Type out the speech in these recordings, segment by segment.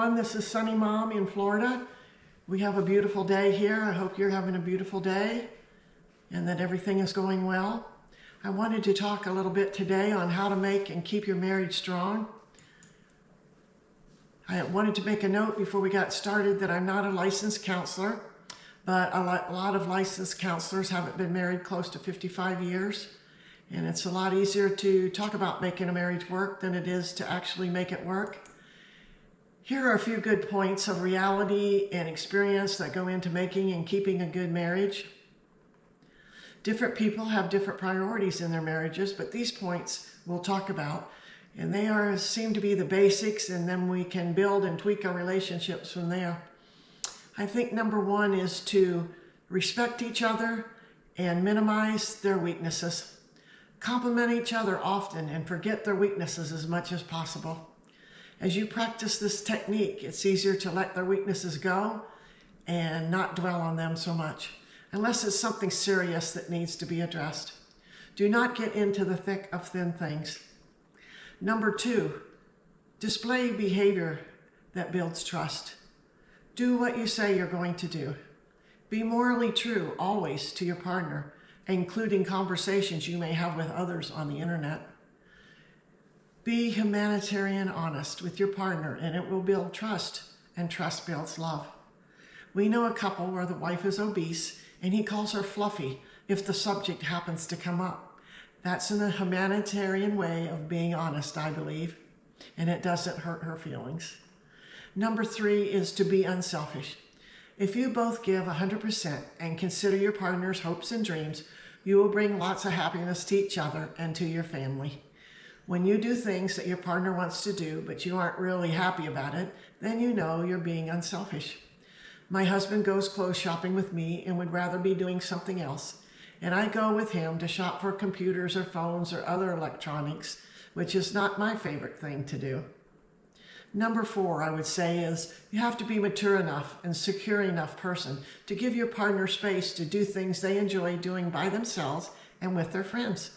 everyone. This is Sunny Mom in Florida. We have a beautiful day here. I hope you're having a beautiful day and that everything is going well. I wanted to talk a little bit today on how to make and keep your marriage strong. I wanted to make a note before we got started that I'm not a licensed counselor, but a lot of licensed counselors haven't been married close to 55 years. And it's a lot easier to talk about making a marriage work than it is to actually make it work. Here are a few good points of reality and experience that go into making and keeping a good marriage. Different people have different priorities in their marriages, but these points we'll talk about. And they seem to be the basics, and then we can build and tweak our relationships from there. I think number one is to respect each other and minimize their weaknesses. Compliment each other often and forget their weaknesses as much as possible. As you practice this technique, it's easier to let their weaknesses go and not dwell on them so much, unless it's something serious that needs to be addressed. Do not get into the thick of thin things. Number two, display behavior that builds trust. Do what you say you're going to do. Be morally true always to your partner, including conversations you may have with others on the internet. Be humanitarian honest with your partner, and it will build trust, and trust builds love. We know a couple where the wife is obese and he calls her fluffy if the subject happens to come up. That's in a humanitarian way of being honest, I believe, and it doesn't hurt her feelings. Number three is to be unselfish. If you both give 100% and consider your partner's hopes and dreams, you will bring lots of happiness to each other and to your family. When you do things that your partner wants to do, but you aren't really happy about it, then you know you're being unselfish. My husband goes clothes shopping with me and would rather be doing something else. And I go with him to shop for computers or phones or other electronics, which is not my favorite thing to do. Number four, I would say, is you have to be mature enough and secure enough person to give your partner space to do things they enjoy doing by themselves and with their friends.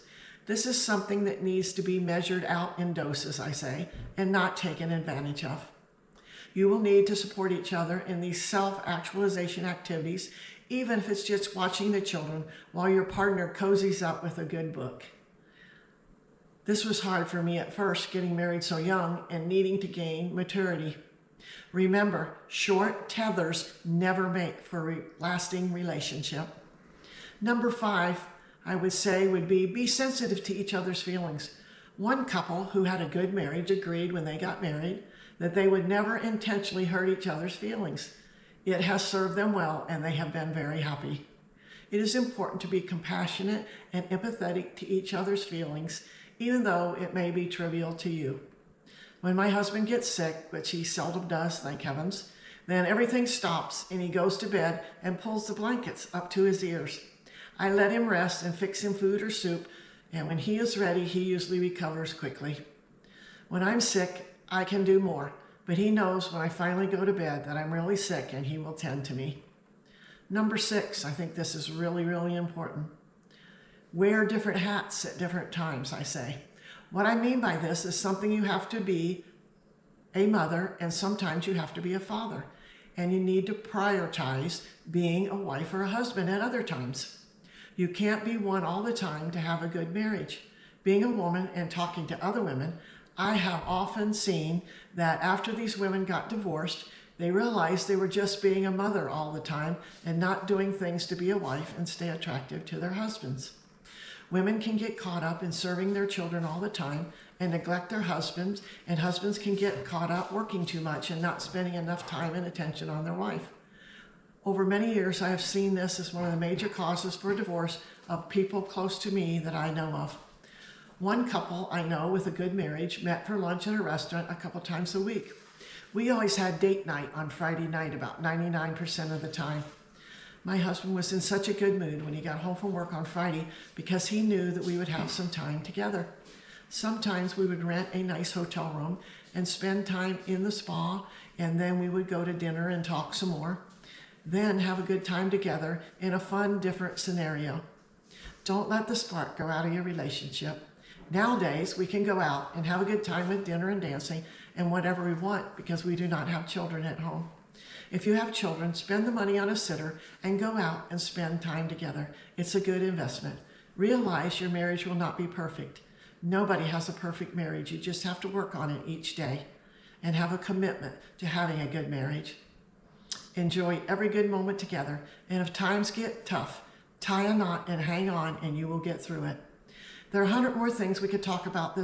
This is something that needs to be measured out in doses, I say, and not taken advantage of. You will need to support each other in these self-actualization activities, even if it's just watching the children while your partner cozies up with a good book. This was hard for me at first, getting married so young and needing to gain maturity. Remember, short tethers never make for a lasting relationship. Number five, I would say, would be sensitive to each other's feelings. One couple who had a good marriage agreed when they got married that they would never intentionally hurt each other's feelings. It has served them well, and they have been very happy. It is important to be compassionate and empathetic to each other's feelings, even though it may be trivial to you. When my husband gets sick, which he seldom does, thank heavens, then everything stops and he goes to bed and pulls the blankets up to his ears. I let him rest and fix him food or soup, and when he is ready, he usually recovers quickly. When I'm sick, I can do more, but he knows when I finally go to bed that I'm really sick and he will tend to me. Number six, I think this is really, really important. Wear different hats at different times, I say. What I mean by this is something you have to be a mother, and sometimes you have to be a father. And you need to prioritize being a wife or a husband at other times. You can't be one all the time to have a good marriage. Being a woman and talking to other women, I have often seen that after these women got divorced, they realized they were just being a mother all the time and not doing things to be a wife and stay attractive to their husbands. Women can get caught up in serving their children all the time and neglect their husbands, and husbands can get caught up working too much and not spending enough time and attention on their wife. Over many years, I have seen this as one of the major causes for divorce of people close to me that I know of. One couple I know with a good marriage met for lunch at a restaurant a couple times a week. We always had date night on Friday night about 99% of the time. My husband was in such a good mood when he got home from work on Friday because he knew that we would have some time together. Sometimes we would rent a nice hotel room and spend time in the spa, and then we would go to dinner and talk some more. Then have a good time together in a fun, different scenario. Don't let the spark go out of your relationship. Nowadays, we can go out and have a good time with dinner and dancing and whatever we want because we do not have children at home. If you have children, spend the money on a sitter and go out and spend time together. It's a good investment. Realize your marriage will not be perfect. Nobody has a perfect marriage. You just have to work on it each day and have a commitment to having a good marriage. Enjoy every good moment together. And if times get tough, tie a knot and hang on and you will get through it. There are 100 more things we could talk about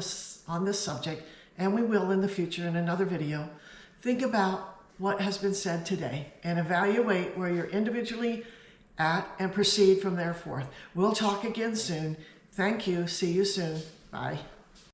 on this subject, and we will in the future in another video. Think about what has been said today and evaluate where you're individually at and proceed from there forth. We'll talk again soon. Thank you. See you soon. Bye.